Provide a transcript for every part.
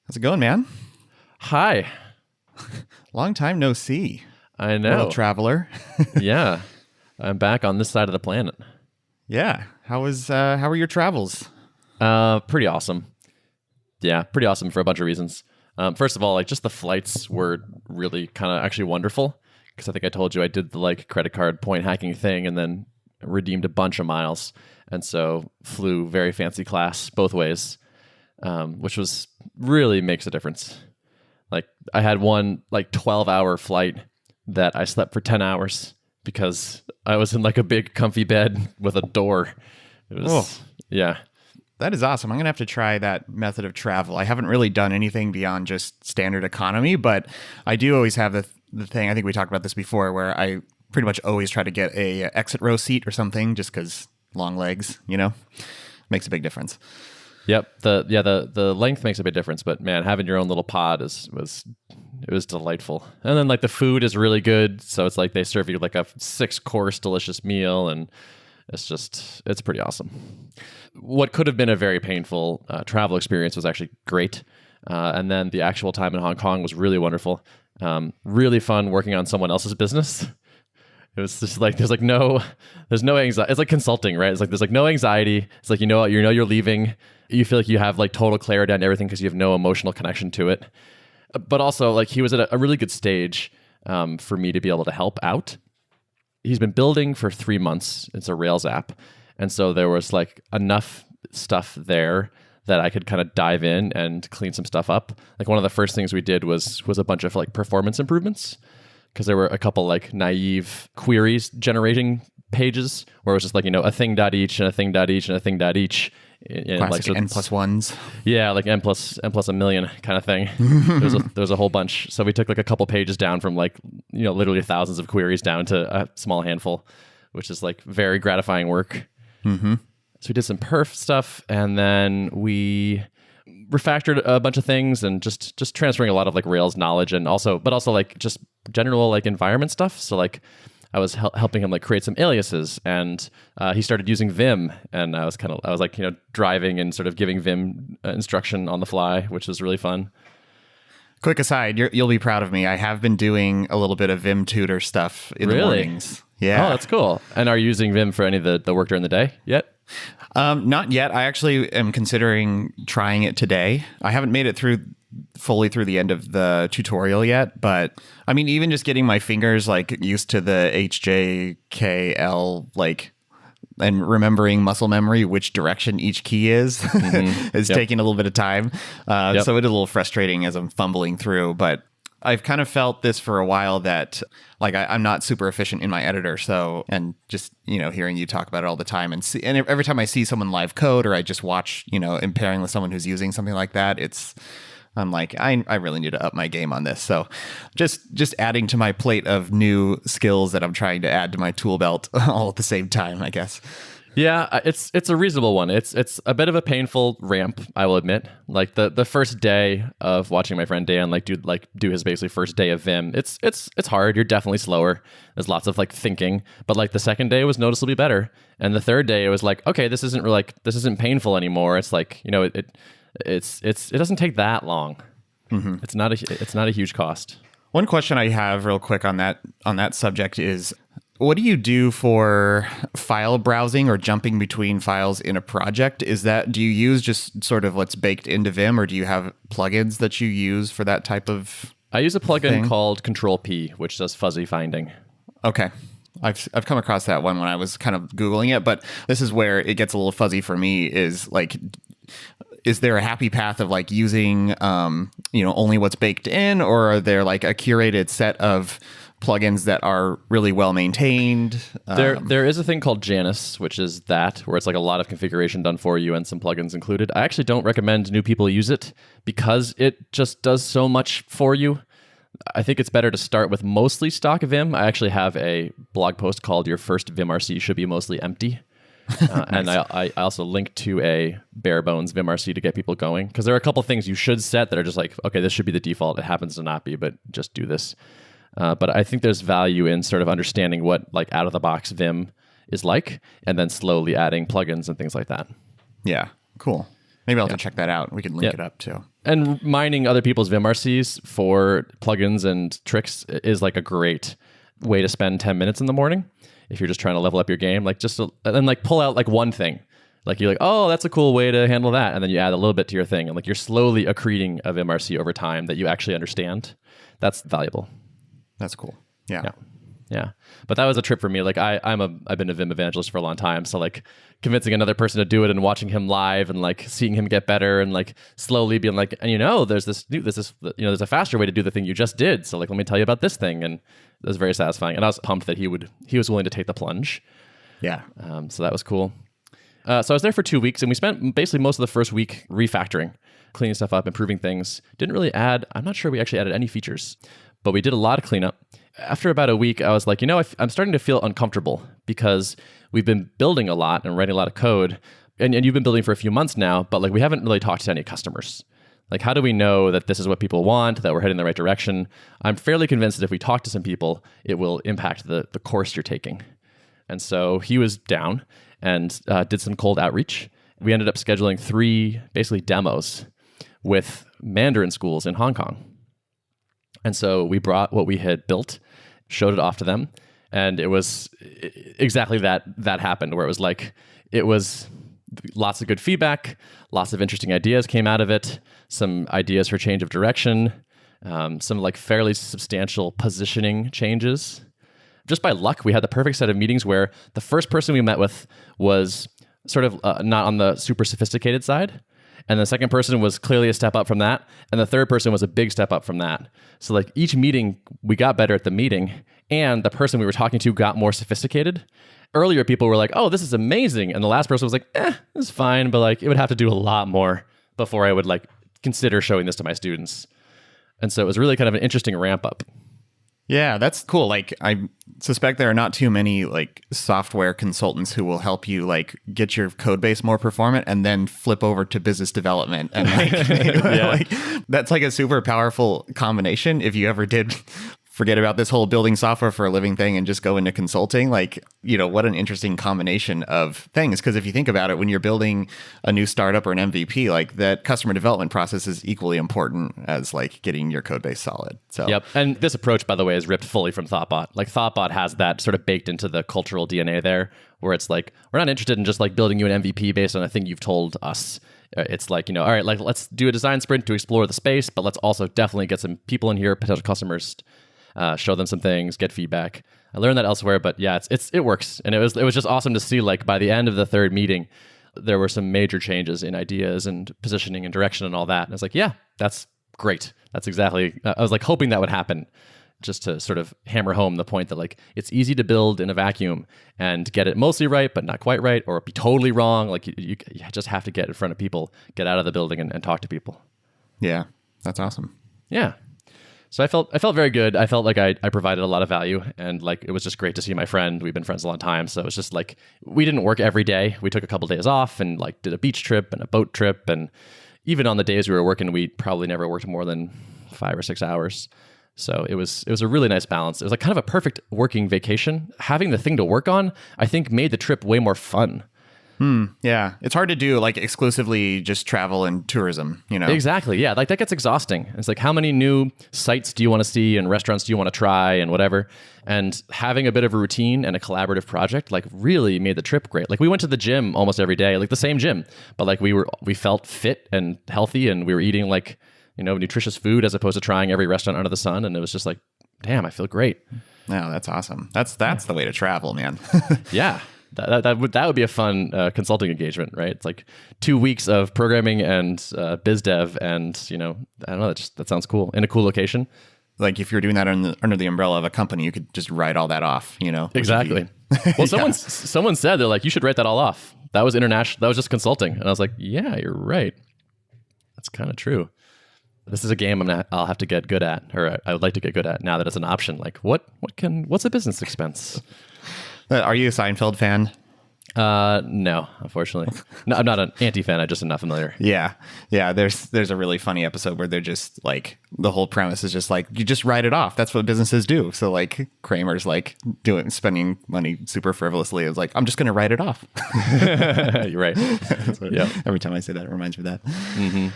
How's it going, man? Hi. Long time no see. I know. World traveler. Yeah. I'm back on this side of the planet. Yeah. How were your travels? Pretty awesome. Yeah, pretty awesome for a bunch of reasons. First of all, just the flights were really kind of actually wonderful because I think I told you I did the credit card point hacking thing and then redeemed a bunch of miles. And so flew very fancy class both ways, which was really makes a difference. I had one 12-hour flight that I slept for 10 hours because I was in a big comfy bed with a door. It was, yeah. That is awesome. I'm going to have to try that method of travel. I haven't really done anything beyond just standard economy, but I do always have the thing, I think we talked about this before, where I pretty much always try to get a exit row seat or something just because long legs, makes a big difference. Yep. The length makes a big difference, but man, having your own little pod was delightful. And then the food is really good. So it's they serve you a 6-course delicious meal, and it's pretty awesome. What could have been a very painful travel experience was actually great. And then the actual time in Hong Kong was really wonderful. Really fun working on someone else's business. It was just there's no anxiety. It's like consulting, right? It's there's no anxiety. It's you're leaving. You feel like you have total clarity on everything because you have no emotional connection to it. But also he was at a really good stage for me to be able to help out. He's been building for 3 months. It's a Rails app. And so there was enough stuff there that I could kind of dive in and clean some stuff up. One of the first things we did was a bunch of performance improvements, because there were a couple naive queries generating pages where it was just a thing.each and a thing.each and a thing.each. Classic n plus ones. Yeah, n plus a million kind of thing. there was a whole bunch. So we took a couple pages down from literally thousands of queries down to a small handful, which is very gratifying work. Mm-hmm. So we did some perf stuff, and then we refactored a bunch of things and just transferring a lot of Rails knowledge, and also just general environment stuff. So I was helping him create some aliases, and he started using Vim, and I was driving and sort of giving Vim instruction on the fly, which was really fun. Quick aside, you'll be proud of me. I have been doing a little bit of Vim tutor stuff in the mornings. Yeah. Oh, that's cool. And are you using Vim for any of the work during the day yet? Not yet. I actually am considering trying it today. I haven't made it fully through the end of the tutorial yet, but I mean, even just getting my fingers used to the HJKL and remembering muscle memory which direction each key is is taking a little bit of time. So it's a little frustrating as I'm fumbling through, but I've kind of felt this for a while that I'm not super efficient in my editor. So, and just, hearing you talk about it all the time and every time I see someone live code or I just watch, and pairing with someone who's using something like that, I'm I really need to up my game on this. So just adding to my plate of new skills that I'm trying to add to my tool belt all at the same time, I guess. Yeah, it's a reasonable one. It's a bit of a painful ramp, I will admit. The first day of watching my friend Dan do his basically first day of Vim, it's hard. You're definitely slower. There's lots of thinking, but the second day was noticeably better, and the third day it was okay, this isn't painful anymore. It's it doesn't take that long. Mm-hmm. It's not a huge cost. One question I have real quick on that subject is, what do you do for file browsing or jumping between files in a project? Do you use just sort of what's baked into Vim, or do you have plugins that you use for that type of I use a plugin thing? Called CtrlP, which does fuzzy finding. Okay. I've come across that one when I was kind of Googling it, but this is where it gets a little fuzzy for me is there a happy path of using only what's baked in, or are there a curated set of plugins that are really well maintained? There is a thing called Janus, which is where it's a lot of configuration done for you and some plugins included. I actually don't recommend new people use it because it just does so much for you. I think it's better to start with mostly stock Vim. I actually have a blog post called "Your First VimRC Should Be Mostly Empty." Nice. And I also link to a bare bones VimRC to get people going, because there are a couple things you should set that are just okay, this should be the default. It happens to not be, but just do this. But I think there's value in sort of understanding what out of the box Vim is and then slowly adding plugins and things like that. Yeah, cool. Maybe I'll have to check that out. We can link it up too. And mining other people's VimRCs for plugins and tricks is like a great way to spend 10 minutes in the morning if you're just trying to level up your game. Like and then like pull out like one thing. Like you're like, oh, that's a cool way to handle that. And then you add a little bit to your thing. And like you're slowly accreting a VimRC over time that you actually understand. That's valuable. That's cool. Yeah. But that was a trip for me. Like I've been a Vim evangelist for a long time. So like convincing another person to do it and watching him live and like seeing him get better and like slowly being like, and there's a faster way to do the thing you just did. So like, let me tell you about this thing. And it was very satisfying. And I was pumped that he was willing to take the plunge. Yeah. So that was cool. So I was there for 2 weeks, and we spent basically most of the first week refactoring, cleaning stuff up, improving things. Didn't really I'm not sure we actually added any features, but we did a lot of cleanup. After about a week, I was like, I'm starting to feel uncomfortable because we've been building a lot and writing a lot of code, and you've been building for a few months now, but like we haven't really talked to any customers. Like, how do we know that this is what people want, that we're heading in the right direction? I'm fairly convinced that if we talk to some people, it will impact the course you're taking. And so he was down and did some cold outreach. We ended up scheduling 3 basically demos with Mandarin schools in Hong Kong. And so we brought what we had built, showed it off to them, and it was exactly that happened, where it was lots of good feedback, lots of interesting ideas came out of it, some ideas for change of direction, some like fairly substantial positioning changes. Just by luck, we had the perfect set of meetings where the first person we met with was sort of not on the super sophisticated side. And the second person was clearly a step up from that. And the third person was a big step up from that. So like each meeting, we got better at the meeting. And the person we were talking to got more sophisticated. Earlier, people were like, oh, this is amazing. And the last person was like, this is fine. But like it would have to do a lot more before I would like consider showing this to my students. And so it was really kind of an interesting ramp up. Yeah, that's cool. Like, I suspect there are not too many like software consultants who will help you like get your code base more performant and then flip over to business development. And like, like that's like a super powerful combination. If you ever did forget about this whole building software for a living thing and just go into consulting, like, what an interesting combination of things. Because if you think about it, when you're building a new startup or an MVP, like that customer development process is equally important as like getting your code base solid. So yep. And this approach, by the way, is ripped fully from Thoughtbot. Like Thoughtbot has that sort of baked into the cultural DNA there, where it's like, we're not interested in just like building you an MVP based on a thing you've told us. It's like, all right, like let's do a design sprint to explore the space, but let's also definitely get some people in here, potential customers, show them some things, get feedback. I learned that elsewhere, but yeah, it works. And it was just awesome to see, like, by the end of the third meeting, there were some major changes in ideas and positioning and direction and all that. And I was like, yeah, that's great. That's exactly, I was like hoping that would happen, just to sort of hammer home the point that like, it's easy to build in a vacuum and get it mostly right, but not quite right, or be totally wrong. Like you just have to get in front of people, get out of the building and talk to people. Yeah, that's awesome. Yeah. So I felt very good. I felt like I provided a lot of value, and like it was just great to see my friend. We've been friends a long time, so it was just like we didn't work every day. We took a couple days off and like did a beach trip and a boat trip, and even on the days we were working, we probably never worked more than 5 or 6 hours. So it was a really nice balance. It was like kind of a perfect working vacation. Having the thing to work on, I think, made the trip way more fun. Yeah. It's hard to do like exclusively just travel and tourism, Exactly. Yeah. Like that gets exhausting. It's like, how many new sites do you want to see and restaurants do you want to try and whatever? And having a bit of a routine and a collaborative project like really made the trip great. Like we went to the gym almost every day, like the same gym, but like we felt fit and healthy, and we were eating like, nutritious food as opposed to trying every restaurant under the sun. And it was just like, damn, I feel great. No, that's awesome. That's the way to travel, man. Yeah. That would be a fun consulting engagement, right? It's like 2 weeks of programming and biz dev, and I don't know. That sounds cool in a cool location. Like if you're doing that under the umbrella of a company, you could just write all that off. Exactly. Well, someone said they're like, you should write that all off. That was international. That was just consulting, and I was like, yeah, you're right. That's kind of true. This is a game I'll have to get good at, or I would like to get good at now that it's an option. Like what's a business expense? Are you a Seinfeld fan? No, unfortunately. No, I'm not an anti-fan. I'm just not familiar. Yeah. There's a really funny episode where they're just like, the whole premise is just like, you just write it off. That's what businesses do. So like Kramer's like spending money super frivolously. It's like, I'm just going to write it off. You're right. Yeah. Every time I say that, it reminds me of that. Mm-hmm.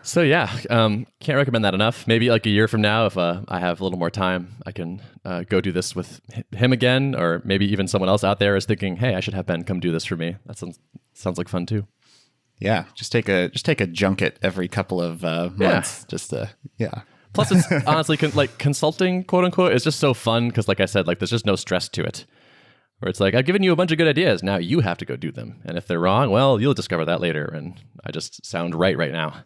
So yeah, can't recommend that enough. Maybe like a year from now, if I have a little more time, I can go do this with him again, or maybe even someone else out there is thinking, "Hey, I should have Ben come do this for me." That sounds like fun too. Yeah, just take a junket every couple of months. Plus, it's honestly like consulting, quote unquote, is just so fun because, like I said, like there's just no stress to it. Where it's like, I've given you a bunch of good ideas. Now you have to go do them, and if they're wrong, well, you'll discover that later. And I just sound right now.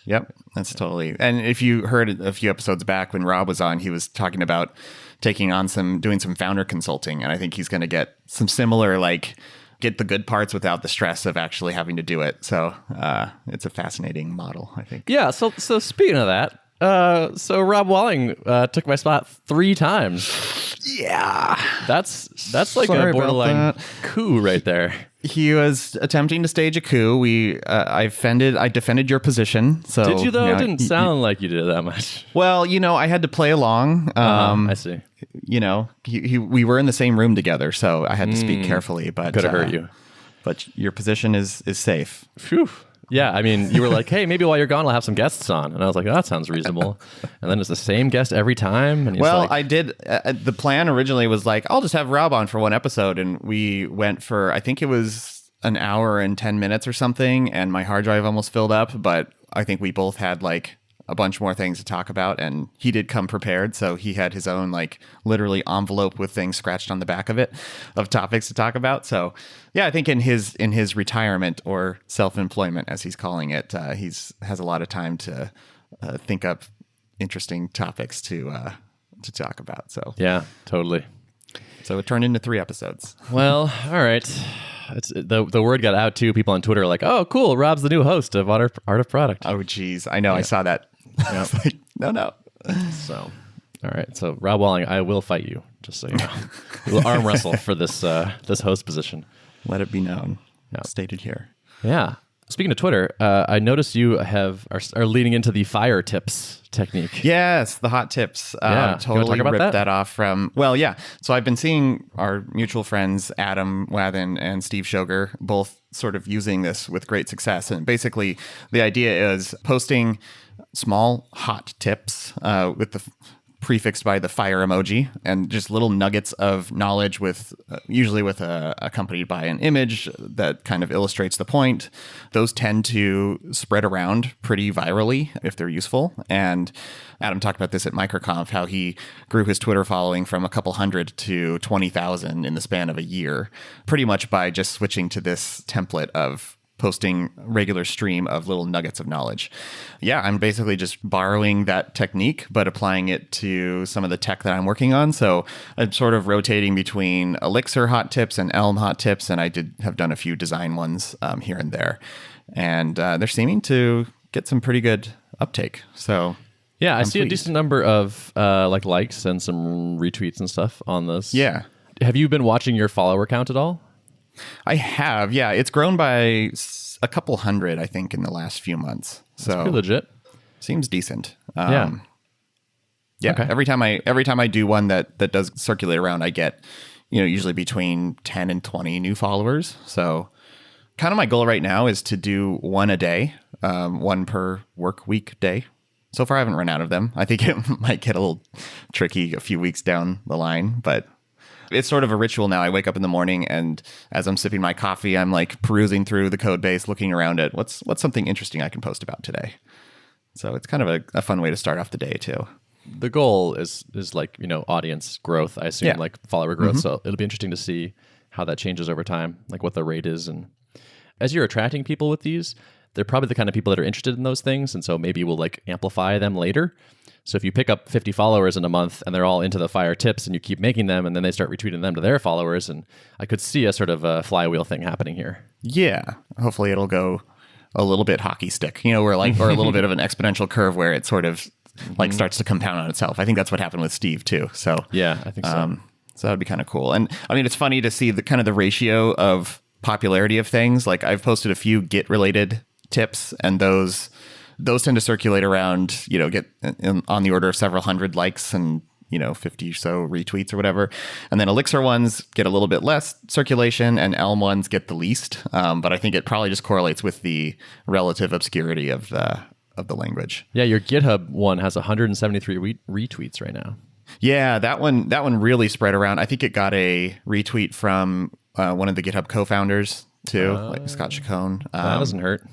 Yep, that's totally. And if you heard a few episodes back when Rob was on, he was talking about doing some founder consulting, and I think he's going to get some similar, like, get the good parts without the stress of actually having to do it. So it's a fascinating model, I think. Yeah. So speaking of that, so Rob Walling took my spot 3 times. Yeah, that's like a borderline coup right there. He was attempting to stage a coup. I defended your position. So did you though? It didn't sound like you did that much. Well, I had to play along. I see. We were in the same room together, so I had to speak carefully. But could have hurt you. But your position is safe. Phew. Yeah, I mean, you were like, hey, maybe while you're gone, I'll have some guests on. And I was like, oh, that sounds reasonable. And then it's the same guest every time. And I did. The plan originally was like, I'll just have Rob on for one episode. And we went for, I think it was an hour and 10 minutes or something. And my hard drive almost filled up. But I think we both had like a bunch more things to talk about, and he did come prepared, so he had his own like literally envelope with things scratched on the back of it of topics to talk about. So yeah, I think in his retirement or self-employment, as he's calling it, has a lot of time to think up interesting topics to talk about. So yeah, totally. So it turned into 3 episodes. Well, all right. The word got out too. People on Twitter are like, "Oh, cool! Rob's the new host of Art of Product." Oh, geez, I know. Yeah. I saw that. Yep. Like, no. So, all right. So, Rob Walling, I will fight you. Just so you know, we'll arm wrestle for this host position. Let it be known. Yep. Stated here. Yeah. Speaking of Twitter, I noticed you are leaning into the fire tips technique. Yes, the hot tips. Totally ripped that off from. Well, yeah. So I've been seeing our mutual friends Adam Wathen and Steve Shoger both sort of using this with great success. And basically, the idea is posting small hot tips with the prefixed by the fire emoji, and just little nuggets of knowledge with usually with accompanied by an image that kind of illustrates the point. Those tend to spread around pretty virally if they're useful. And Adam talked about this at MicroConf, how he grew his Twitter following from a couple hundred to 20,000 in the span of a year, pretty much by just switching to this template of posting regular stream of little nuggets of knowledge. Yeah, I'm basically just borrowing that technique, but applying it to some of the tech that I'm working on. So I'm sort of rotating between Elixir hot tips and Elm hot tips, and I have done a few design ones here and there. And they're seeming to get some pretty good uptake. So yeah, I see a decent number of likes and some retweets and stuff on this. Yeah. Have you been watching your follower count at all? I have, yeah. It's grown by a couple hundred, I think, in the last few months. So that's pretty legit. Seems decent. Yeah. Okay. Every time I do one that does circulate around, I get, usually between 10 and 20 new followers. So kind of my goal right now is to do one a day, one per work week day. So far, I haven't run out of them. I think it might get a little tricky a few weeks down the line, but it's sort of a ritual now. I wake up in the morning, and as I'm sipping my coffee, I'm like perusing through the code base, looking around at what's something interesting I can post about today. So it's kind of a fun way to start off the day too. The goal is like, audience growth, I assume, like follower growth. Mm-hmm. So it'll be interesting to see how that changes over time, like what the rate is. And as you're attracting people with these, they're probably the kind of people that are interested in those things. And so maybe we'll like amplify them later. So if you pick up 50 followers in a month and they're all into the fire tips and you keep making them, and then they start retweeting them to their followers, and I could see a sort of a flywheel thing happening here. Yeah. Hopefully it'll go a little bit hockey stick, or a little bit of an exponential curve where it sort of like starts to compound on itself. I think that's what happened with Steve too. So yeah, I think so. So that would be kind of cool. And I mean, it's funny to see the kind of the ratio of popularity of things. Like I've posted a few Git related tips, and those tend to circulate around, get on the order of several hundred likes and 50 or so retweets or whatever. And then Elixir ones get a little bit less circulation, and Elm ones get the least. But I think it probably just correlates with the relative obscurity of the language. Yeah, your GitHub one has 173 retweets right now. Yeah, that one really spread around. I think it got a retweet from one of the GitHub co-founders too, like Scott Chacon. That doesn't hurt.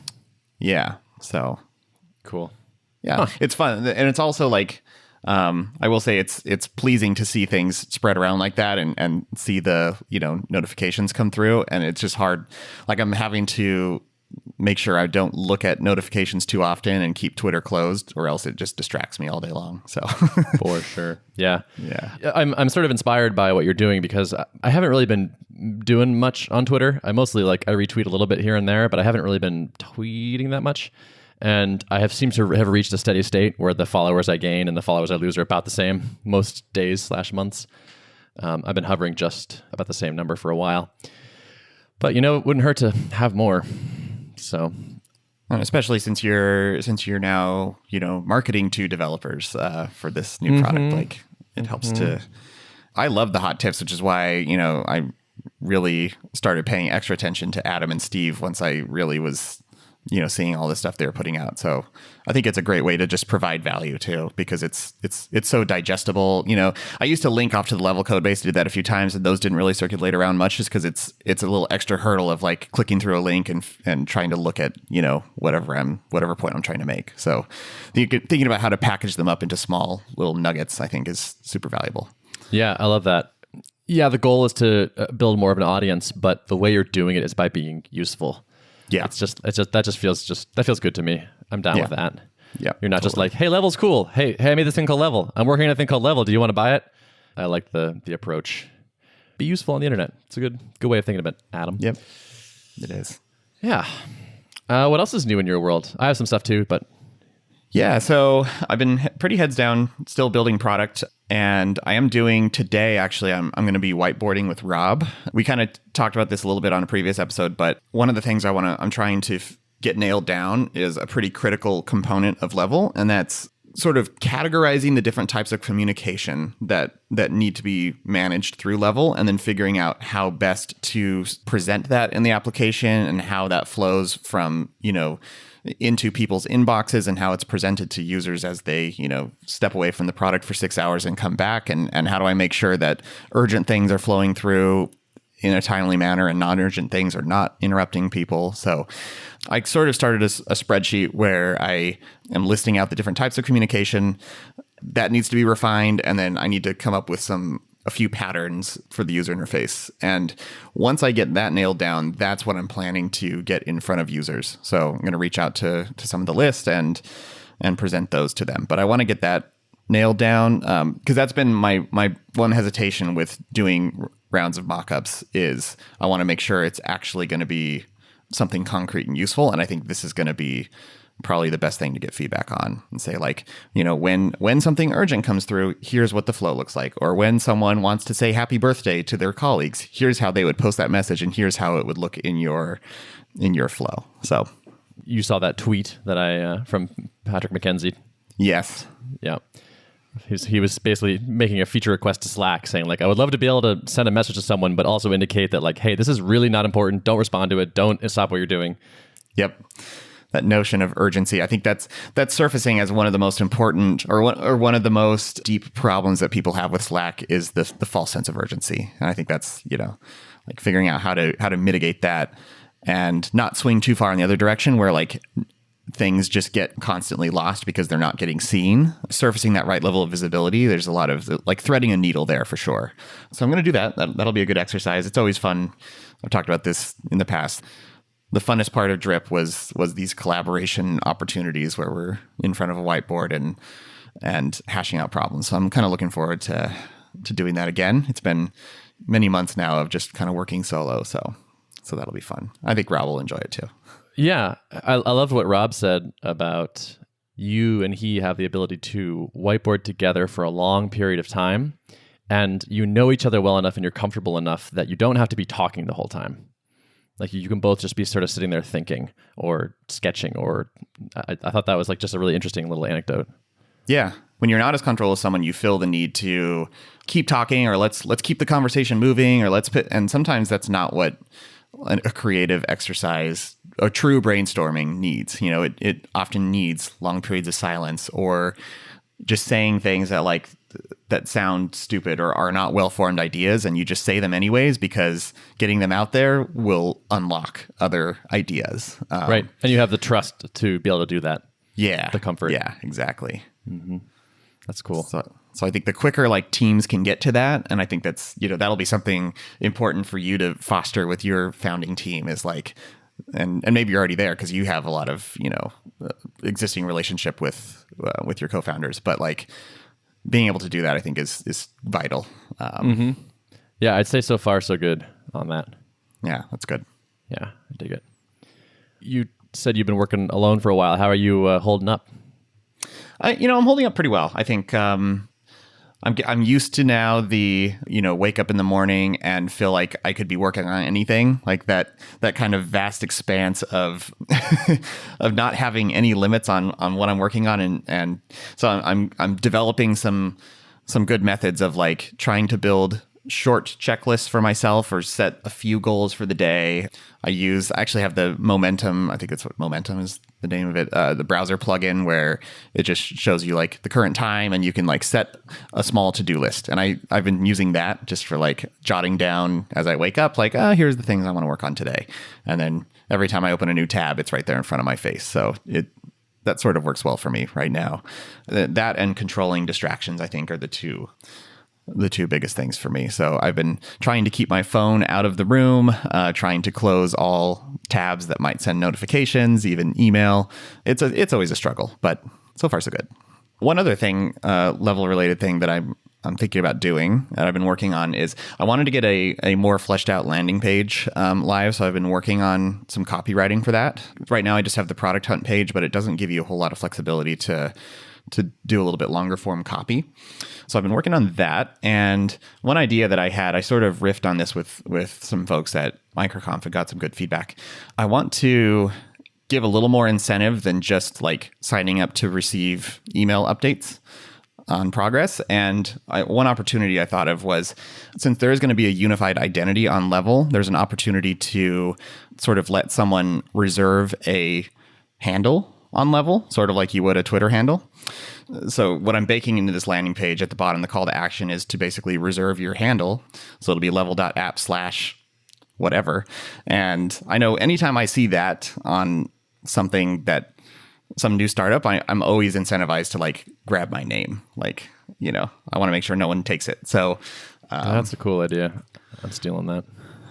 Yeah, so cool. Yeah, It's fun, and it's also like I will say it's pleasing to see things spread around like that and see the notifications come through, and it's just hard. Like I'm having to make sure I don't look at notifications too often and keep Twitter closed, or else it just distracts me all day long. So for sure. Yeah. Yeah. I'm sort of inspired by what you're doing, because I haven't really been doing much on Twitter. I mostly I retweet a little bit here and there, but I haven't really been tweeting that much. And I have seemed to have reached a steady state where the followers I gain and the followers I lose are about the same most days/months. I've been hovering just about the same number for a while. But it wouldn't hurt to have more. So, especially since you're now marketing to developers for this new product, like it helps to. I love the hot tips, which is why I really started paying extra attention to Adam and Steve once I really was seeing all the stuff they were putting out. So I think it's a great way to just provide value too, because it's so digestible. I used to link off to the level code base, did that a few times, and those didn't really circulate around much, just because it's a little extra hurdle of like clicking through a link and trying to look at whatever point I'm trying to make. So thinking about how to package them up into small little nuggets, I think, is super valuable. Yeah, I love that. Yeah, the goal is to build more of an audience, but the way you're doing it is by being useful. Yeah, that feels good to me. I'm down with that. Yeah, you're not just like, hey, level's cool. Hey, I made this thing called level. I'm working on a thing called level. Do you want to buy it? I like the approach. Be useful on the internet. It's a good way of thinking about it, Adam. Yep, it is. Yeah. What else is new in your world? I have some stuff too, but yeah. So I've been pretty heads down, still building product. And I am doing today, actually, I'm going to be whiteboarding with Rob. We kind of talked about this a little bit on a previous episode, but one of the things I'm trying to get nailed down is a pretty critical component of level. And that's sort of categorizing the different types of communication that need to be managed through level, and then figuring out how best to present that in the application and how that flows from, into people's inboxes and how it's presented to users as they, step away from the product for 6 hours and come back. And how do I make sure that urgent things are flowing through in a timely manner and non-urgent things are not interrupting people. So I sort of started a spreadsheet where I am listing out the different types of communication that needs to be refined. And then I need to come up with a few patterns for the user interface. And once I get that nailed down, that's what I'm planning to get in front of users. So I'm going to reach out to some of the list and present those to them. But I want to get that nailed down because that's been my one hesitation with doing rounds of mockups is I want to make sure it's actually going to be something concrete and useful. And I think this is going to be probably the best thing to get feedback on and say, like, when something urgent comes through, here's what the flow looks like. Or when someone wants to say happy birthday to their colleagues, here's how they would post that message, and here's how it would look in your flow. So you saw that tweet that I from Patrick McKenzie. Yes. Yeah. He was basically making a feature request to Slack saying, like, I would love to be able to send a message to someone, but also indicate that, like, hey, this is really not important. Don't respond to it. Don't stop what you're doing. Yep. That notion of urgency, I think that's surfacing as one of the most important or one of the most deep problems that people have with Slack is the false sense of urgency. And I think that's, like figuring out how to mitigate that and not swing too far in the other direction where like things just get constantly lost because they're not getting seen. Surfacing that right level of visibility, there's a lot of like threading a needle there for sure. So I'm going to do that. That'll be a good exercise. It's always fun. I've talked about this in the past. The funnest part of Drip was these collaboration opportunities where we're in front of a whiteboard and hashing out problems. So I'm kind of looking forward to doing that again. It's been many months now of just kind of working solo. So that'll be fun. I think Rob will enjoy it too. Yeah. I loved what Rob said about you and he have the ability to whiteboard together for a long period of time and you know each other well enough and you're comfortable enough that you don't have to be talking the whole time. Like you can both just be sort of sitting there thinking or sketching, or I thought that was like just a really interesting little anecdote. Yeah. When you're not as comfortable with someone, you feel the need to keep talking, or let's keep the conversation moving, or and sometimes that's not what a creative exercise, a true brainstorming needs. You know, it often needs long periods of silence, or just saying things that sound stupid or are not well-formed ideas, and you just say them anyways because getting them out there will unlock other ideas. Right. And you have the trust to be able to do that. Yeah. The comfort. Yeah, exactly. Mm-hmm. That's cool. So I think the quicker teams can get to that, and I think that's, that'll be something important for you to foster with your founding team is and maybe you're already there because you have a lot of, existing relationship with your co-founders, but being able to do that, I think is vital. Yeah, I'd say so far so good on that. Yeah, that's good. Yeah, I dig it. You said you've been working alone for a while. How are you holding up? I'm holding up pretty well. I think I'm used to now the wake up in the morning and feel like I could be working on anything, like that kind of vast expanse of of not having any limits on what I'm working on, and so I'm developing some good methods of trying to build short checklists for myself or set a few goals for the day. I actually have the Momentum, I think that's what Momentum is the name of it, the browser plugin where it just shows you the current time, and you can set a small to-do list. And I've been using that just for jotting down as I wake up, here's the things I want to work on today. And then every time I open a new tab, it's right there in front of my face. So that sort of works well for me right now. That and controlling distractions, I think, are the two biggest things for me. So I've been trying to keep my phone out of the room, trying to close all tabs that might send notifications, even email. It's always a struggle, but so far so good. One other thing, level related thing that I'm thinking about doing that I've been working on is I wanted to get a more fleshed out landing page live. So I've been working on some copywriting for that. Right now I just have the product hunt page, but it doesn't give you a whole lot of flexibility to do a little bit longer form copy. So I've been working on that. And one idea that I had, I sort of riffed on this with some folks at MicroConf and got some good feedback. I want to give a little more incentive than just signing up to receive email updates on progress. And one opportunity I thought of was, since there is going to be a unified identity on Level, there's an opportunity to sort of let someone reserve a handle on Level, sort of like you would a Twitter handle. So what I'm baking into this landing page at the bottom, the call to action is to basically reserve your handle. So it'll be level.app/whatever. And I know anytime I see that on something that some new startup, I'm always incentivized to grab my name. I want to make sure no one takes it. So that's a cool idea. I'm stealing that.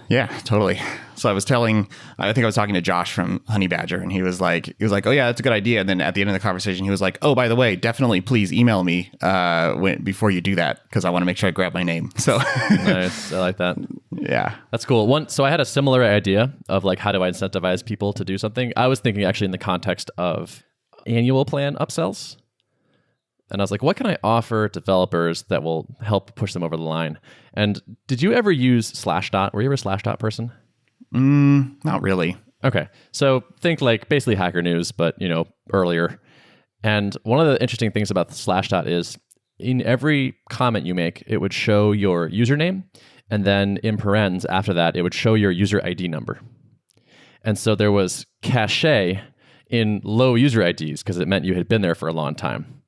Yeah, totally. So I think I was talking to Josh from Honey Badger, and he was like, oh yeah, that's a good idea. And then at the end of the conversation, he was like, oh, by the way, definitely please email me before you do that, because I want to make sure I grab my name. So nice. I like that. Yeah. That's cool. So I had a similar idea of how do I incentivize people to do something? I was thinking actually in the context of annual plan upsells. And I was like, what can I offer developers that will help push them over the line? And did you ever use Slashdot? Were you ever a Slashdot person? Not really. Okay. So think basically Hacker News, but earlier. And one of the interesting things about Slashdot is in every comment you make, it would show your username. And then in parens after that, it would show your user ID number. And so there was cachet in low user IDs because it meant you had been there for a long time.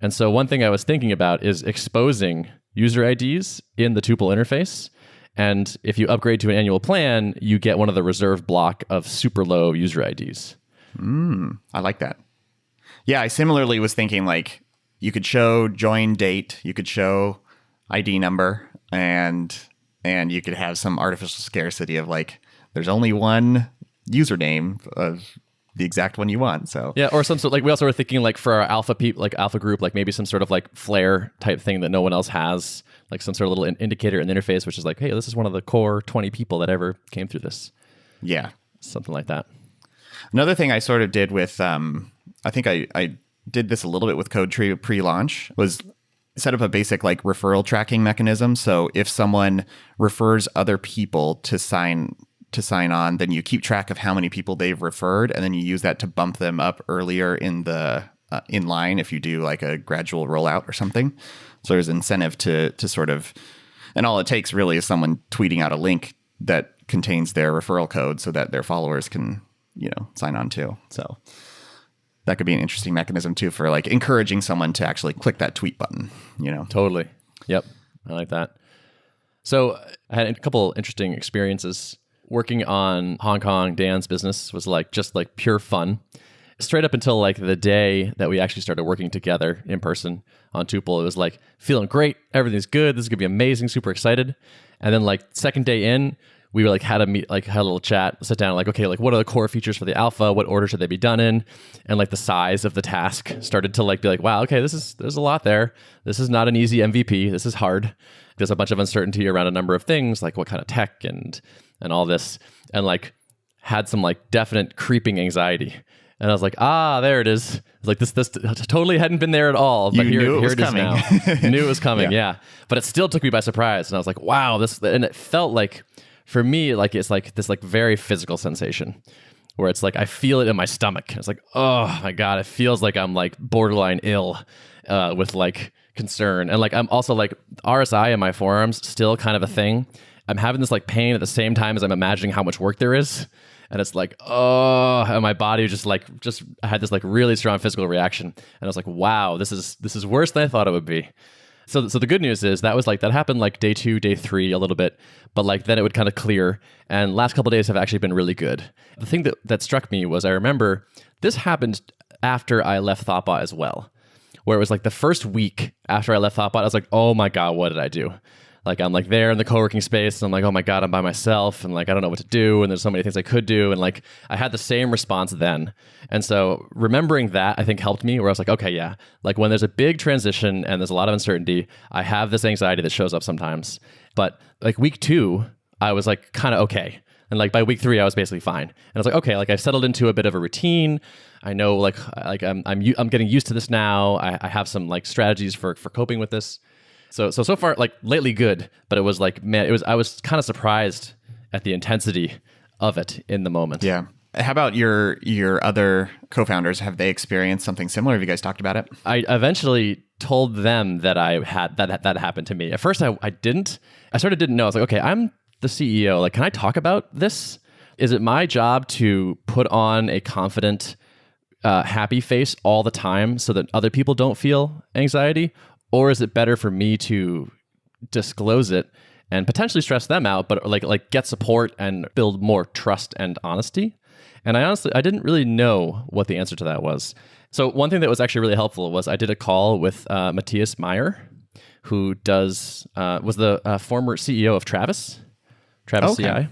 And so one thing I was thinking about is exposing user IDs in the Tuple interface. And if you upgrade to an annual plan, you get one of the reserved block of super low user IDs. I like that. Yeah, I similarly was thinking you could show join date, you could show ID number, and you could have some artificial scarcity of there's only one username of the exact one you want. So yeah, or some sort we also were thinking for our alpha group, maybe some sort of flare type thing that no one else has, some sort of little indicator in the interface, which is hey, this is one of the core 20 people that ever came through this. Yeah, something like that. Another thing I sort of did with I think I did this a little bit with CodeTree pre-launch was set up a basic like referral tracking mechanism. So if someone refers other people to sign on, then you keep track of how many people they've referred, and then you use that to bump them up earlier in the in line if you do like a gradual rollout or something. So there's incentive to sort of, and all it takes really is someone tweeting out a link that contains their referral code so that their followers can, sign on too. So that could be an interesting mechanism too for like encouraging someone to actually click that tweet button, Totally. Yep. I like that. So I had a couple interesting experiences. Working on Hong Kong, Dan's business was just pure fun. Straight up until like the day that we actually started working together in person on Tuple, it was like feeling great. Everything's good. This is gonna be amazing. Super excited. And then like second day in, we were had a little chat, sit down, okay, what are the core features for the alpha? What order should they be done in? And like the size of the task started to be wow, okay, there's a lot there. This is not an easy MVP. This is hard. There's a bunch of uncertainty around a number of things, like what kind of tech and all this, and had some definite creeping anxiety. And I was like, there it is. It's this totally hadn't been there at all, but here it is now. Knew it was coming, yeah. But it still took me by surprise, and I was like, wow, and it felt like, for me, it's this very physical sensation, where it's I feel it in my stomach. It's oh my God, it feels like I'm borderline ill with concern. And I'm also RSI in my forearms, still kind of a thing. I'm having this pain at the same time as I'm imagining how much work there is. And it's and my body just I had this really strong physical reaction. And I was wow, this is worse than I thought it would be. So the good news is that was that happened day 2, day 3 a little bit, but then it would kind of clear. And last couple of days have actually been really good. The thing that struck me was I remember this happened after I left Thoughtbot as well, where it was the first week after I left Thoughtbot, I was oh my God, what did I do? I'm there in the co-working space, and I'm oh my God, I'm by myself, and I don't know what to do, and there's so many things I could do, and I had the same response then. And so remembering that, I think, helped me, where I was okay, yeah, when there's a big transition and there's a lot of uncertainty, I have this anxiety that shows up sometimes. But week 2, I was kind of okay. And by week 3, I was basically fine. And I was okay, I settled into a bit of a routine. I know I'm getting used to this now. I have some strategies for coping with this. So far, lately good, but it was man, I was kind of surprised at the intensity of it in the moment. Yeah. How about your other co-founders? Have they experienced something similar? Have you guys talked about it? I eventually told them that I had that happened to me. At first, I didn't. I sort of didn't know. I was okay, I'm the CEO. Can I talk about this? Is it my job to put on a confident, happy face all the time so that other people don't feel anxiety? Or is it better for me to disclose it and potentially stress them out, but get support and build more trust and honesty? And I didn't really know what the answer to that was. So one thing that was actually really helpful was I did a call with Matthias Meyer, who was the former CEO of Travis CI,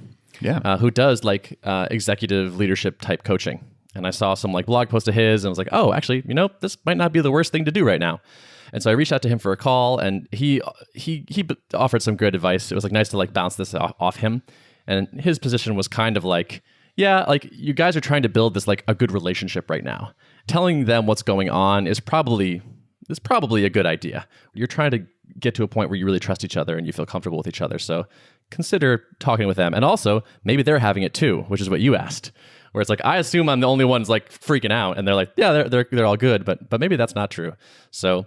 who does executive leadership type coaching. And I saw some blog post of his, and I was oh, actually, this might not be the worst thing to do right now. And so I reached out to him for a call, and he offered some good advice. It was nice to bounce this off him. And his position was kind of yeah, you guys are trying to build this a good relationship right now. Telling them what's going on is probably a good idea. You're trying to get to a point where you really trust each other and you feel comfortable with each other. So consider talking with them. And also, maybe they're having it too, which is what you asked. Where it's I assume I'm the only ones freaking out, and they're yeah, they're all good, but maybe that's not true. So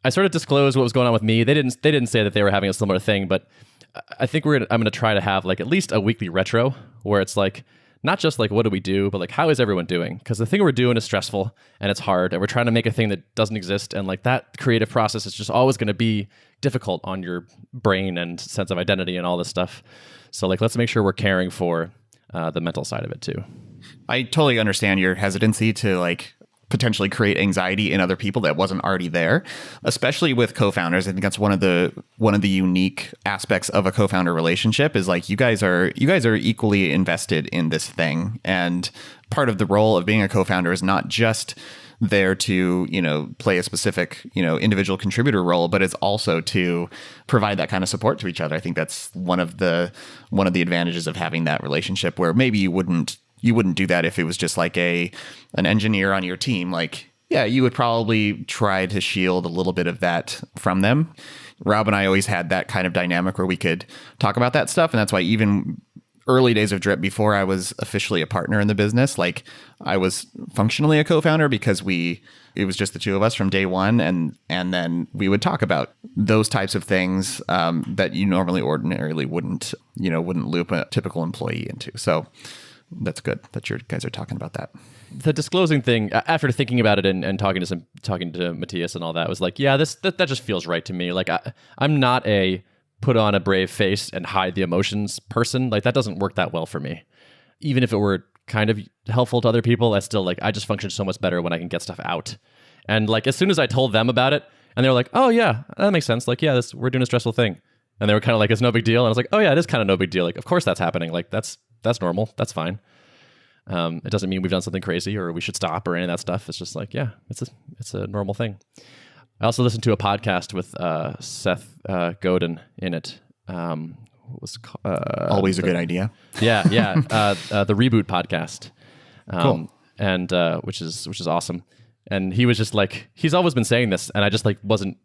I sort of disclosed what was going on with me. They didn't say that they were having a similar thing, but I think I'm going to try to have at least a weekly retro where it's not just what do we do, but how is everyone doing? Because the thing we're doing is stressful and it's hard, and we're trying to make a thing that doesn't exist, and that creative process is just always going to be difficult on your brain and sense of identity and all this stuff. So let's make sure we're caring for the mental side of it too. I totally understand your hesitancy to potentially create anxiety in other people that wasn't already there, especially with co-founders. I think that's one of the unique aspects of a co-founder relationship is you guys are equally invested in this thing. And part of the role of being a co-founder is not just there to, play a specific, individual contributor role, but it's also to provide that kind of support to each other. I think that's one of the advantages of having that relationship, where maybe you wouldn't do that if it was just an engineer on your team. Yeah, you would probably try to shield a little bit of that from them. Rob and I always had that kind of dynamic where we could talk about that stuff. And that's why even early days of Drip, before I was officially a partner in the business, like I was functionally a co-founder because it was just the two of us from day one. And then we would talk about those types of things that you normally ordinarily wouldn't loop a typical employee into. So that's good that you guys are talking about that. The disclosing thing, after thinking about it and talking to Matthias and all that, was like, yeah, that just feels right to me. Like I'm not a put on a brave face and hide the emotions person. Like that doesn't work that well for me. Even if it were kind of helpful to other people, I just function so much better when I can get stuff out. And like as soon as I told them about it, and they were like, oh yeah, that makes sense. Like, yeah, we're doing a stressful thing. And they were kind of like, it's no big deal. And I was like, oh yeah, it is kind of no big deal. Like, of course that's happening. Like that's normal. That's fine. It doesn't mean we've done something crazy or we should stop or any of that stuff. It's just like, yeah, it's a normal thing. I also listened to a podcast with Seth Godin in it. Always a good idea. Yeah. The Reboot podcast. Cool. And which is awesome. And he was just like, he's always been saying this, and I just like wasn't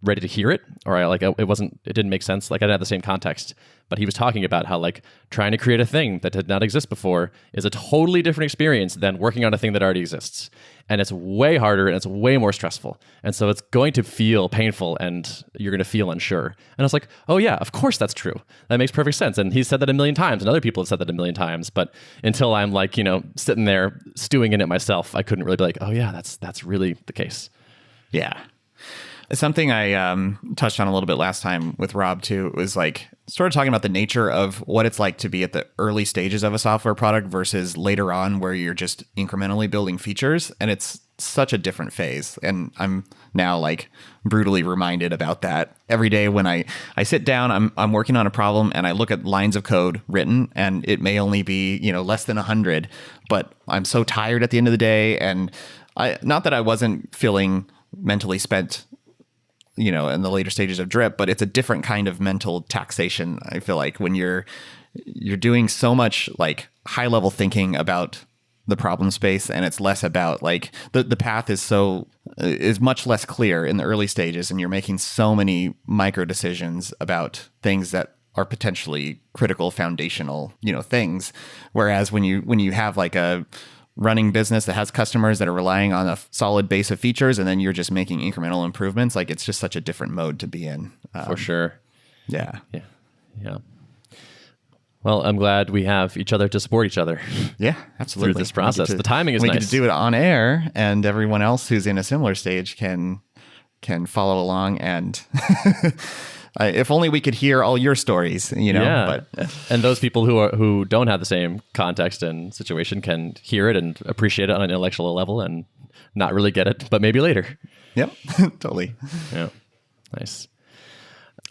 ready to hear it, or it didn't make sense. Like I didn't have the same context. But he was talking about how like trying to create a thing that did not exist before is a totally different experience than working on a thing that already exists. And it's way harder and it's way more stressful. And so it's going to feel painful and you're going to feel unsure. And I was like, oh yeah, of course that's true. That makes perfect sense. And he's said that a million times and other people have said that a million times. But until I'm like, sitting there stewing in it myself, I couldn't really be like, oh yeah, that's really the case. Yeah. Something I touched on a little bit last time with Rob too was like sort of talking about the nature of what it's like to be at the early stages of a software product versus later on where you're just incrementally building features, and it's such a different phase. And I'm now like brutally reminded about that every day when I sit down, I'm working on a problem and I look at lines of code written, and it may only be less than 100, but I'm so tired at the end of the day, and not that I wasn't feeling mentally spent in the later stages of Drip, but it's a different kind of mental taxation. I feel like when you're doing so much like high level thinking about the problem space, and it's less about like the path is much less clear in the early stages, and you're making so many micro decisions about things that are potentially critical foundational, things. Whereas when you have like a running business that has customers that are relying on a solid base of features, and then you're just making incremental improvements, like it's just such a different mode to be in. For sure. Yeah. Well, I'm glad we have each other to support each other. Yeah, absolutely. Through this process. The timing is nice. We get to do it on air, and everyone else who's in a similar stage can follow along. And if only we could hear all your stories, Yeah. But and those people who don't have the same context and situation can hear it and appreciate it on an intellectual level and not really get it, but maybe later. Yep, totally. Yeah, nice.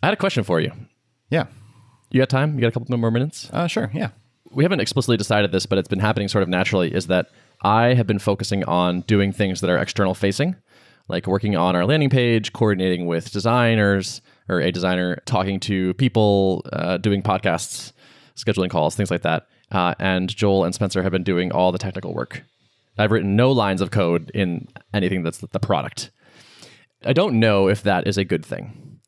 I had a question for you. Yeah. You got time? You got a couple more minutes? Sure, yeah. We haven't explicitly decided this, but it's been happening sort of naturally, is that I have been focusing on doing things that are external facing, like working on our landing page, coordinating with designers, or a designer, talking to people, doing podcasts, scheduling calls, things like that. And Joel and Spencer have been doing all the technical work. I've written no lines of code in anything that's the product. I don't know if that is a good thing.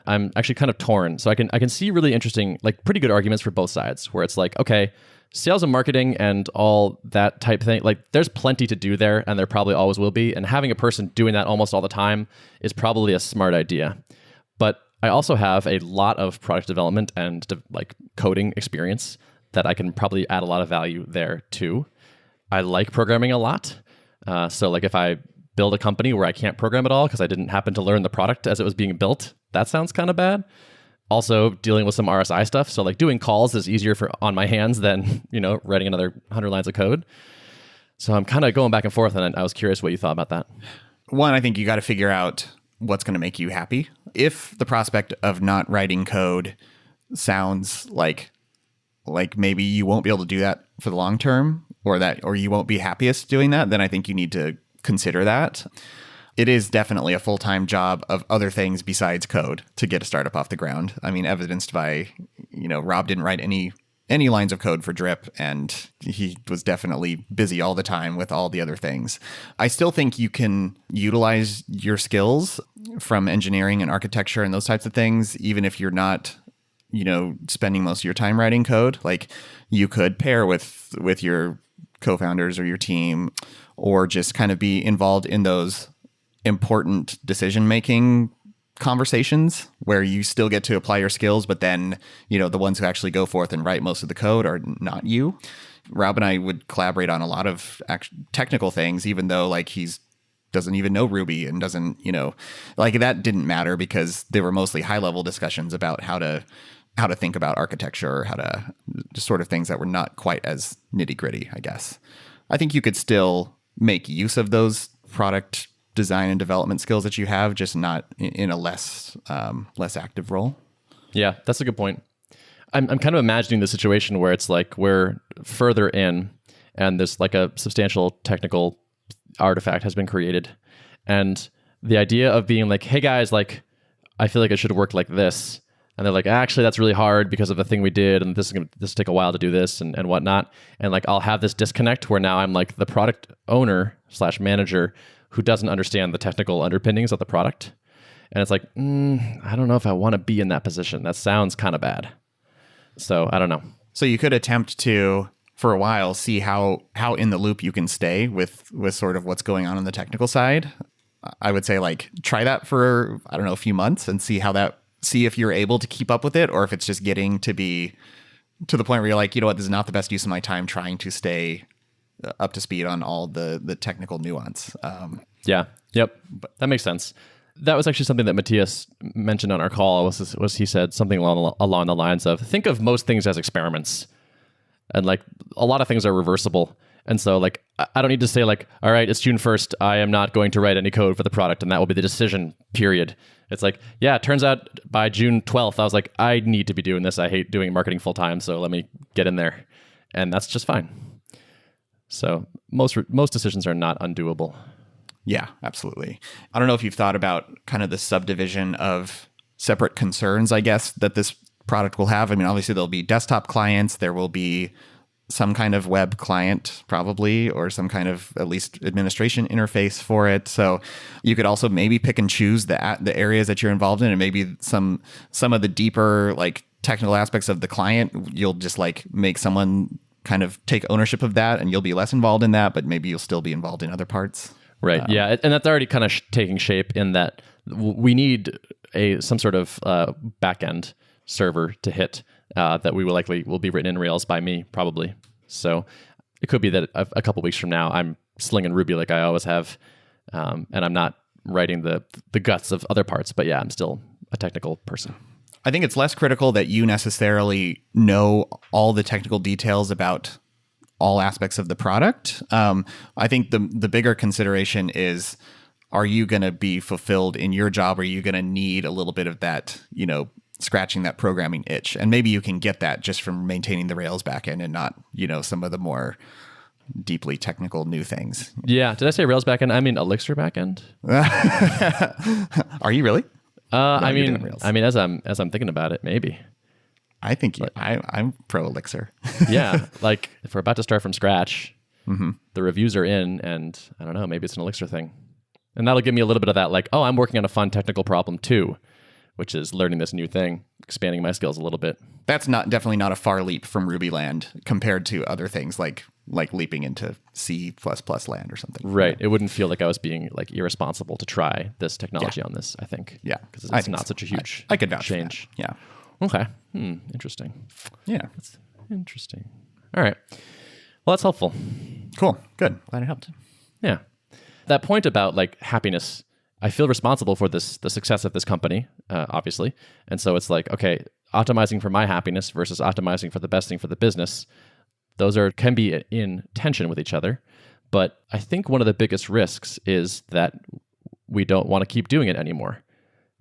I'm actually kind of torn. So I can see really interesting, like pretty good arguments for both sides, where it's like, okay, sales and marketing and all that type thing, like there's plenty to do there, and there probably always will be. And having a person doing that almost all the time is probably a smart idea. But I also have a lot of product development and like coding experience that I can probably add a lot of value there too. I like programming a lot. So like if I build a company where I can't program at all because I didn't happen to learn the product as it was being built, that sounds kind of bad. Also dealing with some RSI stuff. So like doing calls is easier on my hands than, writing another 100 lines of code. So I'm kind of going back and forth, and I was curious what you thought about that. One, I think you got to figure out what's going to make you happy. If the prospect of not writing code sounds like maybe you won't be able to do that for the long term, or you won't be happiest doing that, then I think you need to consider that. It is definitely a full-time job of other things besides code to get a startup off the ground. I mean, evidenced by, Rob didn't write any any lines of code for drip, and he was definitely busy all the time with all the other things. I still think you can utilize your skills from engineering and architecture and those types of things, even if you're not, spending most of your time writing code. Like, you could pair with your co-founders or your team, or just kind of be involved in those important decision-making conversations where you still get to apply your skills, but then, the ones who actually go forth and write most of the code are not you. Rob and I would collaborate on a lot of technical things, even though like he's doesn't even know Ruby and doesn't, like that didn't matter because they were mostly high level discussions about how to think about architecture, or how to just sort of things that were not quite as nitty gritty, I guess. I think you could still make use of those product design and development skills that you have, just not in a less active role. Yeah, that's a good point. I'm kind of imagining the situation where it's like we're further in and there's like a substantial technical artifact has been created. And the idea of being like, hey guys, like, I feel like it should work like this. And they're like, actually, that's really hard because of the thing we did. And this will take a while to do this and whatnot. And like, I'll have this disconnect where now I'm like the product owner / manager who doesn't understand the technical underpinnings of the product. And it's like, I don't know if I want to be in that position. That sounds kind of bad. So I don't know. So you could attempt to, for a while, see how in the loop you can stay with sort of what's going on the technical side. I would say like try that for, I don't know, a few months and see if you're able to keep up with it, or if it's just getting to be to the point where you're like, this is not the best use of my time trying to stay up to speed on all the technical nuance. Yeah. Yep. That makes sense. That was actually something that Matthias mentioned on our call. Was he said something along the lines of, think of most things as experiments, and like a lot of things are reversible. And so like, I don't need to say like, all right, it's June 1st. I am not going to write any code for the product. And that will be the decision period. It's like, yeah, it turns out by June 12th, I was like, I need to be doing this. I hate doing marketing full time. So let me get in there. And that's just fine. So most decisions are not undoable. Yeah, absolutely. I don't know if you've thought about kind of the subdivision of separate concerns, I guess, that this product will have. I mean, obviously there'll be desktop clients. There will be some kind of web client probably, or some kind of at least administration interface for it. So you could also maybe pick and choose the areas that you're involved in, and maybe some of the deeper like technical aspects of the client, you'll just like make someone kind of take ownership of that, and you'll be less involved in that, but maybe you'll still be involved in other parts. Right. Yeah. And that's already kind of taking shape in that we need some sort of backend server to hit that we will be written in Rails by me, probably. So it could be that a couple weeks from now, I'm slinging Ruby like I always have, and I'm not writing the guts of other parts. But yeah, I'm still a technical person. I think it's less critical that you necessarily know all the technical details about all aspects of the product. I think the bigger consideration is, are you going to be fulfilled in your job? Or are you going to need a little bit of that, scratching that programming itch? And maybe you can get that just from maintaining the Rails backend and not, some of the more deeply technical new things. Yeah. Did I say Rails backend? I mean Elixir backend. Are you really? I mean, as I'm thinking about it, maybe. I think I'm pro Elixir. Yeah, like if we're about to start from scratch, the reviews are in, and I don't know, maybe it's an Elixir thing. And that'll give me a little bit of that, like, oh, I'm working on a fun technical problem too, which is learning this new thing, expanding my skills a little bit. That's definitely not a far leap from Ruby land compared to other things like leaping into C++ land or something. Right. It wouldn't feel like I was being like irresponsible to try this technology on this, I think. Yeah. Because it's not such a huge I could vouch change. For that. Yeah. Okay. Interesting. Yeah. That's interesting. All right. Well, that's helpful. Cool. Good. Glad it helped. Yeah. That point about like happiness, I feel responsible for the success of this company, obviously. And so it's like, okay, optimizing for my happiness versus optimizing for the best thing for the business. Those can be in tension with each other. But I think one of the biggest risks is that we don't want to keep doing it anymore.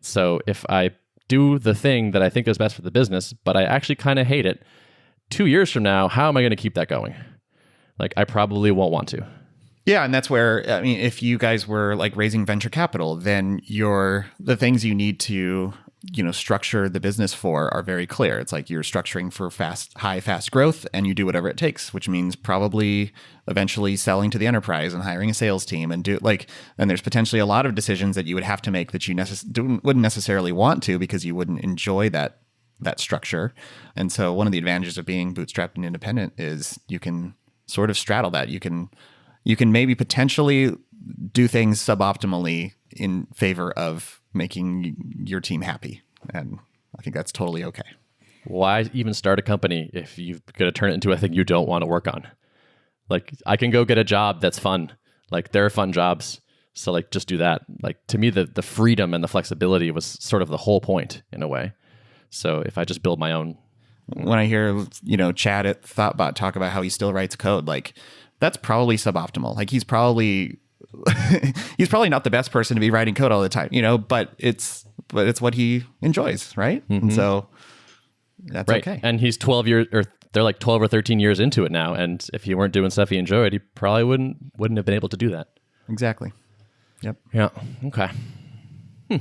So if I do the thing that I think is best for the business, but I actually kind of hate it, 2 years from now, how am I going to keep that going? Like, I probably won't want to. Yeah, and that's where, I mean, if you guys were like raising venture capital, then the things you need to structure the business for are very clear. It's like you're structuring for fast growth, and you do whatever it takes, which means probably eventually selling to the enterprise and hiring a sales team and and there's potentially a lot of decisions that you would have to make that you wouldn't necessarily want to because you wouldn't enjoy that structure. And so one of the advantages of being bootstrapped and independent is you can sort of straddle that. You can maybe potentially do things suboptimally in favor of making your team happy. And I think that's totally okay. Why even start a company if you're going to turn it into a thing you don't want to work on? Like, I can go get a job that's fun. Like, there are fun jobs. So like, just do that. Like, to me, the freedom and the flexibility was sort of the whole point in a way. So if I just build my own. When I hear, Chad at Thoughtbot talk about how he still writes code, like, that's probably suboptimal. Like, he's probably not the best person to be writing code all the time, but it's what he enjoys, right? Mm-hmm. And so that's right. Okay. And he's 12 years, or they're like 12 or 13 years into it now. And if he weren't doing stuff he enjoyed, he probably wouldn't have been able to do that. Exactly. Yep. Yeah. Okay. All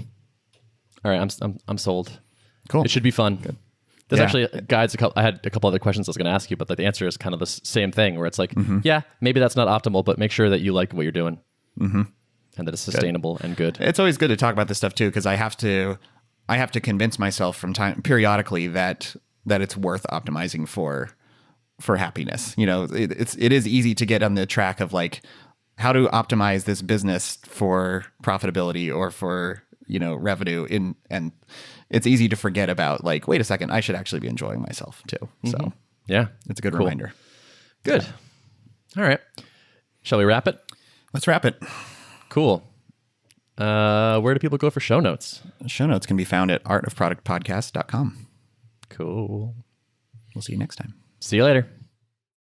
right. I'm sold. Cool. It should be fun. Good. There's actually, guys, I had a couple other questions I was going to ask you, but the answer is kind of the same thing where it's like, maybe that's not optimal, but make sure that you like what you're doing. Mm-hmm. And that it's sustainable and good. It's always good to talk about this stuff too, because I have to convince myself periodically that it's worth optimizing for happiness. It is easy to get on the track of like how to optimize this business for profitability or for revenue and it's easy to forget about like, wait a second, I should actually be enjoying myself too. So yeah, it's a good reminder. Good. All right. Shall we wrap it? Let's wrap it. Cool. Where do people go for show notes? Show notes can be found at artofproductpodcast.com. Cool. We'll see you next time. See you later.